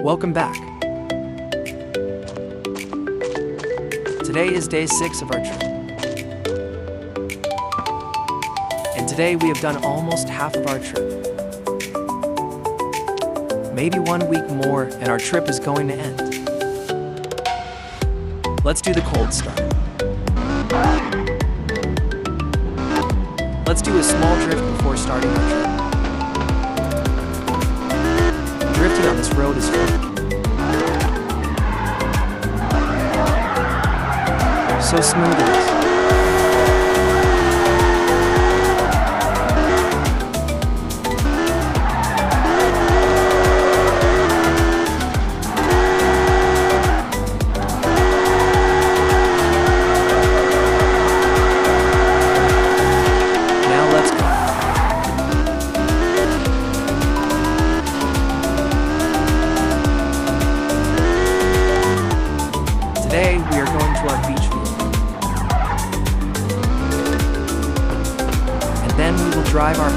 Welcome back. Today is day 6 of our trip. And today we have done almost half of our trip. Maybe 1 week more and our trip is going to end. Let's do the cold start. Let's do a small drift before starting our trip. Drifting on this road is fun. So smooth it is. Now let's go. Today we are going to our beach view. Then we will drive our F1.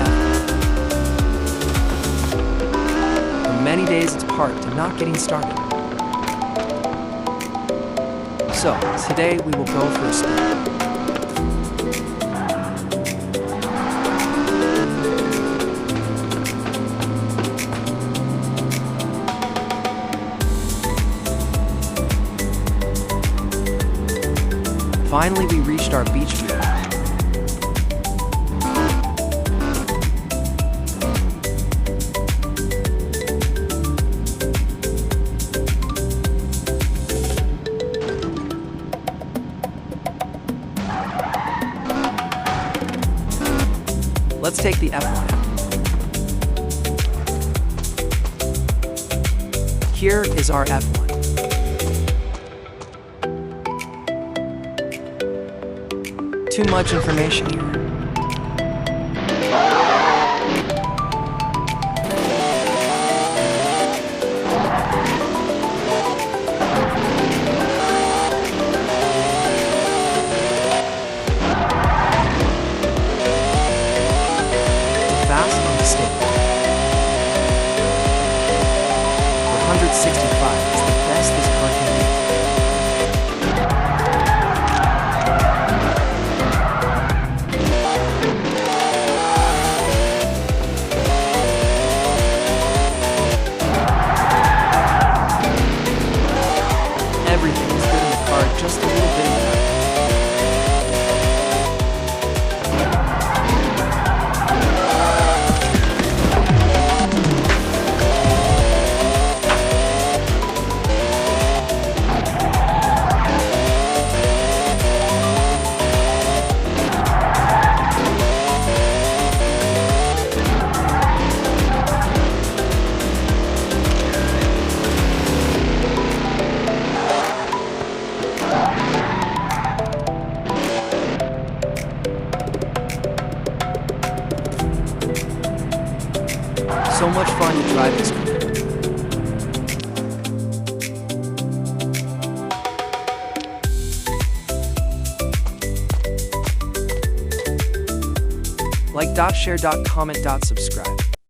For many days it's part to not getting started. So, today we will go for a spin. Finally, we reached our beach view. Let's take the F1 out. Here is our F1. Too much information here. Stick. 165 is the best this car can do. Everything is good in the car, just a little bit of that. So much fun to drive this car. Like, share, comment, subscribe.